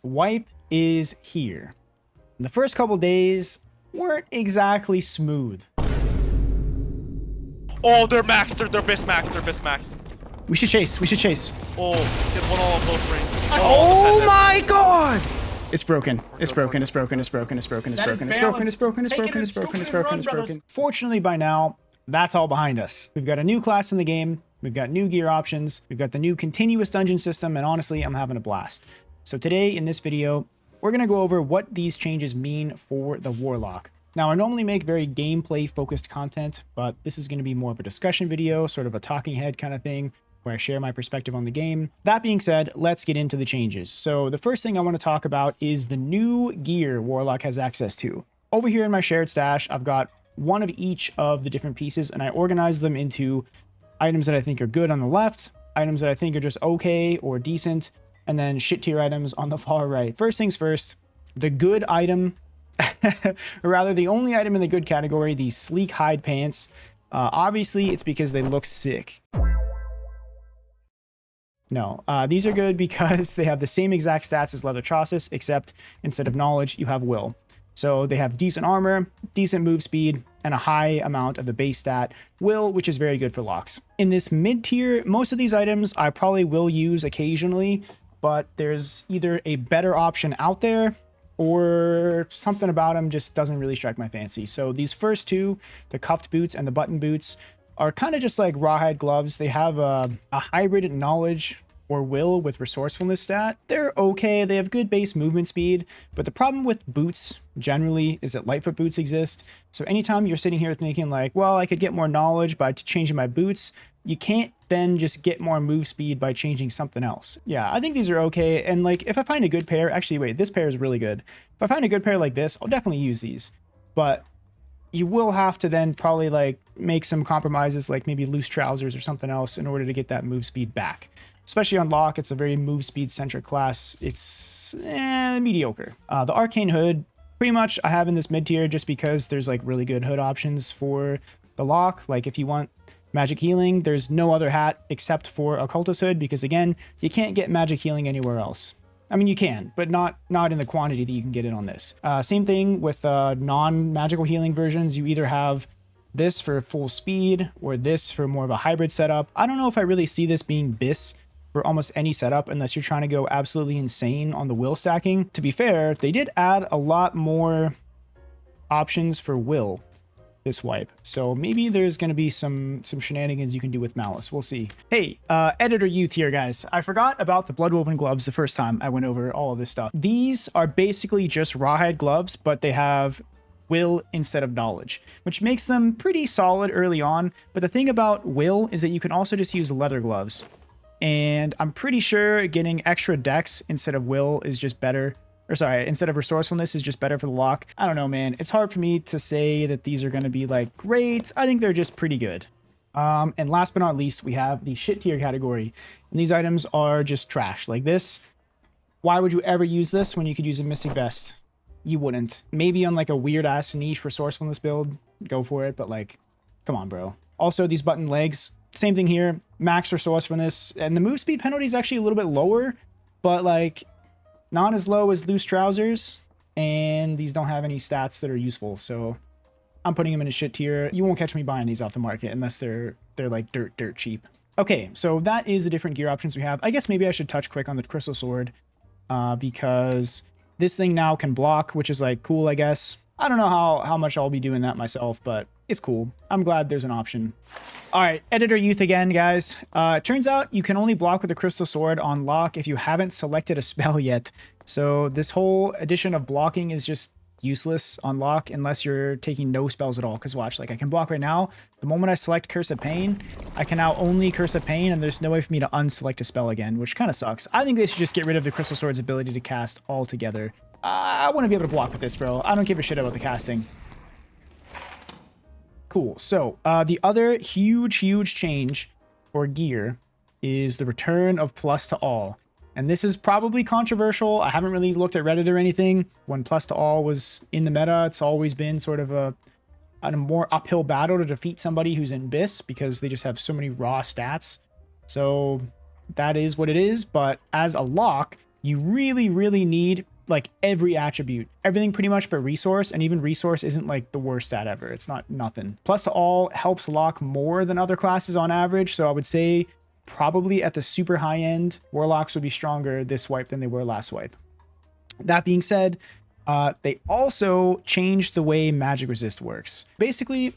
wipe is here. The first couple days weren't exactly smooth. Oh, they're maxed. They're best maxed. They're best maxed. We should chase. We should chase. Oh, get one all on both rings. Oh my god! It's broken. It's broken. It's broken. It's broken. It's broken. It's broken. It's broken. It's broken. It's broken. It's broken. It's broken. It's broken. Fortunately, by now, that's all behind us. We've got a new class in the game. We've got new gear options. We've got the new continuous dungeon system. And honestly, I'm having a blast. So today in this video, we're going to go over what these changes mean for the Warlock. Now, I normally make very gameplay focused content, but this is going to be more of a discussion video, sort of a talking head kind of thing, where I share my perspective on the game. That being said, let's get into the changes. So the first thing I want to talk about is the new gear Warlock has access to. Over here in my shared stash, I've got one of each of the different pieces, and I organize them into items that I think are good on the left, items that I think are just okay or decent, and then shit tier items on the far right. First things first, the good item, or rather the only item in the good category, these sleek hide pants. Obviously, it's because they look sick. No, these are good because they have the same exact stats as leather trosses, except instead of knowledge, you have will. So they have decent armor, decent move speed, and a high amount of the base stat, will, which is very good for locks. In this mid tier, most of these items I probably will use occasionally, but there's either a better option out there or something about them just doesn't really strike my fancy. So these first two, the cuffed boots and the button boots, are kind of just like rawhide gloves. They have a hybrid knowledge or will with resourcefulness stat. They're okay. They have good base movement speed, but the problem with boots generally is that lightfoot boots exist. So anytime you're sitting here thinking like, well, I could get more knowledge by changing my boots, you can't then just get more move speed by changing something else. Yeah, I think these are okay. And like, if I find a good pair, actually, wait, this pair is really good. If I find a good pair like this, I'll definitely use these. But you will have to then probably like make some compromises, like maybe loose trousers or something else in order to get that move speed back. Especially on Lock, it's a very move speed centric class. It's mediocre. The Arcane Hood, pretty much I have in this mid tier just because there's like really good hood options for the Lock. Like if you want magic healing, there's no other hat except for Occultist Hood because again, you can't get magic healing anywhere else. I mean, you can, but not in the quantity that you can get it on this. Same thing with non-magical healing versions. You either have this for full speed or this for more of a hybrid setup. I don't know if I really see this being BIS for almost any setup unless you're trying to go absolutely insane on the will stacking. To be fair, they did add a lot more options for will this wipe, so maybe there's going to be some shenanigans you can do with malice. We'll see. Hey, editor youth here, guys. I forgot about the bloodwoven gloves the first time I went over all of this stuff. These are basically just rawhide gloves, but they have will instead of knowledge, which makes them pretty solid early on. But the thing about will is that you can also just use leather gloves. And I'm pretty sure getting extra dex instead of will is just better. Or sorry, instead of resourcefulness is just better for the lock. I don't know, man. It's hard for me to say that these are going to be like great. I think they're just pretty good. And last but not least, we have the shit tier category. And these items are just trash. Like this. Why would you ever use this when you could use a Mystic Vest? You wouldn't. Maybe on like a weird ass niche resourcefulness build. Go for it. But like, come on, bro. Also, these button legs. Same thing here, max resourcefulness, and the move speed penalty is actually a little bit lower, but like not as low as loose trousers, and these don't have any stats that are useful, so I'm putting them in a shit tier. You won't catch me buying these off the market unless they're like dirt cheap. Okay, so that is the different gear options we have. I guess maybe I should touch quick on the Crystal Sword, because this thing now can block, which is like cool, I guess. I don't know how much I'll be doing that myself, but it's cool. I'm glad there's an option. All right, editor youth again, guys. It turns out you can only block with the Crystal Sword on lock if you haven't selected a spell yet. So this whole addition of blocking is just useless on lock unless you're taking no spells at all. Because watch, like I can block right now. The moment I select Curse of Pain, I can now only Curse of Pain, and there's no way for me to unselect a spell again, which kind of sucks. I think they should just get rid of the Crystal Sword's ability to cast altogether. I want to be able to block with this, bro. I don't give a shit about the casting. Cool. So the other huge change for gear is the return of plus to all. And this is probably controversial. I haven't really looked at Reddit or anything. When plus to all was in the meta, it's always been sort of a more uphill battle to defeat somebody who's in BIS because they just have so many raw stats. So that is what it is. But as a lock, You really need like every attribute, everything pretty much but resource, and even resource isn't like the worst stat ever. It's not nothing. Plus to all helps lock more than other classes on average, so I would say probably at the super high end, Warlocks would be stronger this swipe than they were last swipe. That being said, they also changed the way magic resist works. Basically,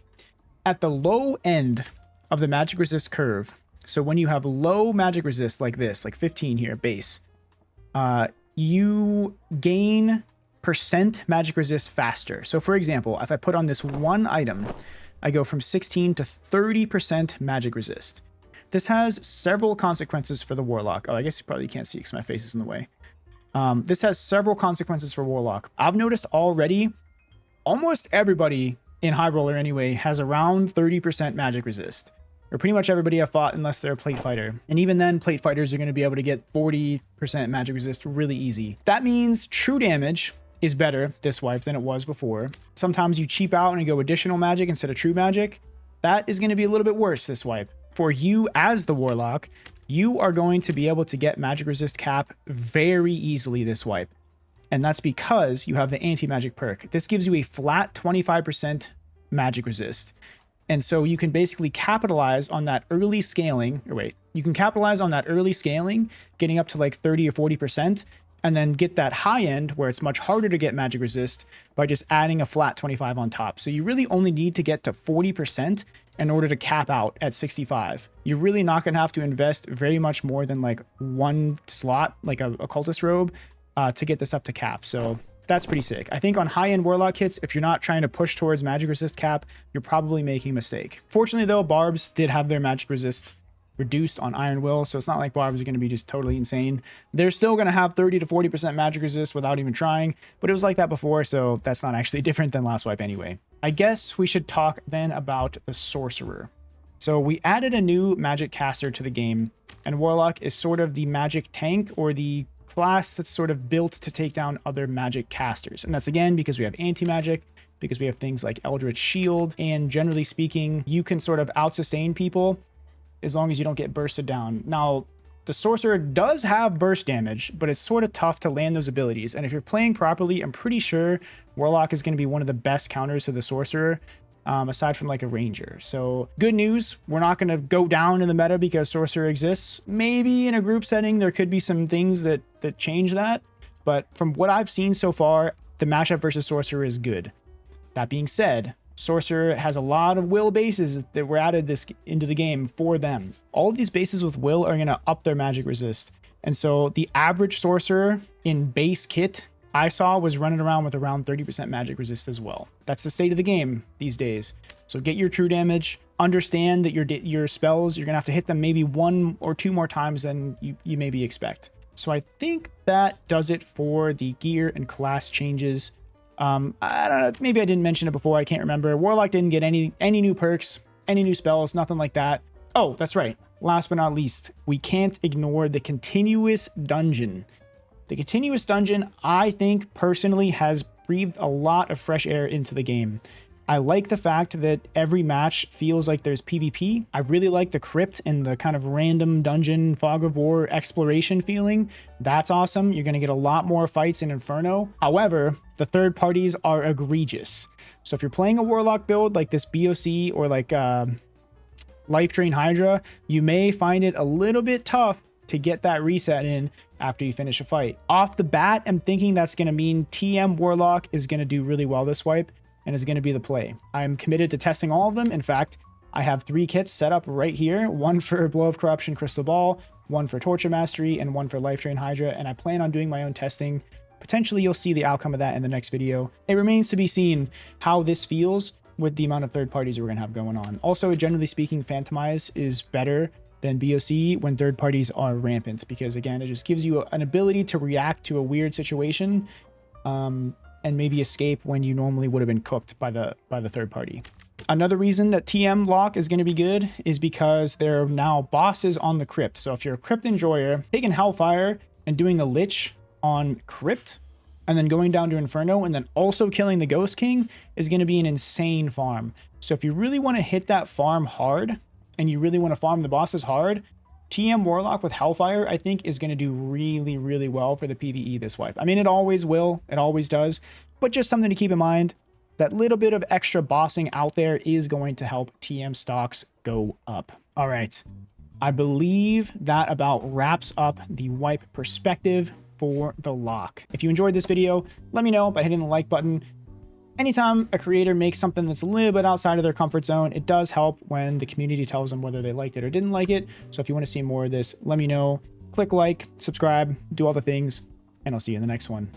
at the low end of the magic resist curve, so when you have low magic resist like this, like 15 here, base, you gain percent magic resist faster. So for example, if I put on this one item, I go from 16 to 30% magic resist. This has several consequences for the Warlock. Oh, I guess you probably can't see because my face is in the way. This has several consequences for Warlock. I've noticed already, almost everybody in High Roller anyway has around 30% magic resist. Or pretty much everybody I've fought unless they're a plate fighter. And even then, plate fighters are going to be able to get 40% magic resist really easy. That means true damage is better this wipe than it was before. Sometimes you cheap out and go additional magic instead of true magic. That is going to be a little bit worse this wipe. For you as the Warlock, you are going to be able to get magic resist cap very easily this wipe. And that's because you have the anti-magic perk. This gives you a flat 25% magic resist. And so you can basically capitalize on that early scaling, getting up to like 30 or 40%, and then get that high end where it's much harder to get magic resist by just adding a flat 25 on top. So you really only need to get to 40% in order to cap out at 65. You're really not going to have to invest very much more than like one slot, like a cultist robe, to get this up to cap. So that's pretty sick. I think on high-end Warlock kits, if you're not trying to push towards magic resist cap, you're probably making a mistake. Fortunately though, Barbs did have their magic resist reduced on Iron Will, so it's not like Barbs are going to be just totally insane. They're still going to have 30 to 40% magic resist without even trying, but it was like that before, so that's not actually different than last wipe anyway. I guess we should talk then about the Sorcerer. So we added a new magic caster to the game, and Warlock is sort of the magic tank or the class that's sort of built to take down other magic casters. And that's again because we have anti-magic, because we have things like Eldritch Shield, and generally speaking, you can sort of out-sustain people as long as you don't get bursted down. Now, the Sorcerer does have burst damage, but it's sort of tough to land those abilities. And if you're playing properly, I'm pretty sure Warlock is going to be one of the best counters to the Sorcerer, aside from like a Ranger. So good news, we're not going to go down in the meta because Sorcerer exists. Maybe in a group setting, there could be some things that change that. But from what I've seen so far, the matchup versus Sorcerer is good. That being said, Sorcerer has a lot of will bases that were added into the game for them. All of these bases with will are going to up their magic resist. And so the average Sorcerer in base kit I saw was running around with around 30% magic resist as well. That's the state of the game these days. So get your true damage. Understand that your spells, you're going to have to hit them maybe 1 or 2 more times than you maybe expect. So I think that does it for the gear and class changes. I don't know, maybe I didn't mention it before, I can't remember. Warlock didn't get any new perks, any new spells, nothing like that. Oh, that's right. Last but not least, we can't ignore the continuous dungeon. The continuous dungeon, I think, personally has breathed a lot of fresh air into the game. I like the fact that every match feels like there's PvP. I really like the crypt and the kind of random dungeon fog of war exploration feeling. That's awesome. You're going to get a lot more fights in Inferno. However, the third parties are egregious. So if you're playing a Warlock build like this BOC or like Life Drain Hydra, you may find it a little bit tough to get that reset in after you finish a fight. Off the bat, I'm thinking that's going to mean TM Warlock is going to do really well this wipe and is going to be the play. I'm committed to testing all of them. In fact, I have 3 kits set up right here. 1 for Blow of Corruption Crystal Ball, 1 for Torture Mastery, and 1 for Life Drain Hydra, and I plan on doing my own testing. Potentially you'll see the outcome of that in the next video. It remains to be seen how this feels with the amount of third parties we're going to have going on. Also, generally speaking, Phantomize is better than BOC when third parties are rampant, because again, it just gives you an ability to react to a weird situation and maybe escape when you normally would have been cooked by the third party. Another reason that TM lock is going to be good is because there are now bosses on the crypt. So if you're a crypt enjoyer, taking Hellfire and doing a Lich on crypt and then going down to Inferno and then also killing the Ghost King is going to be an insane farm. So if you really want to hit that farm hard and you really want to farm the bosses hard, TM Warlock with Hellfire, I think, is going to do really, really well for the PvE this wipe. I mean, it always will. It always does. But just something to keep in mind, that little bit of extra bossing out there is going to help TM stocks go up. All right. I believe that about wraps up the wipe perspective for the lock. If you enjoyed this video, let me know by hitting the like button. Anytime a creator makes something that's a little bit outside of their comfort zone, it does help when the community tells them whether they liked it or didn't like it. So if you want to see more of this, let me know. Click like, subscribe, do all the things, and I'll see you in the next one.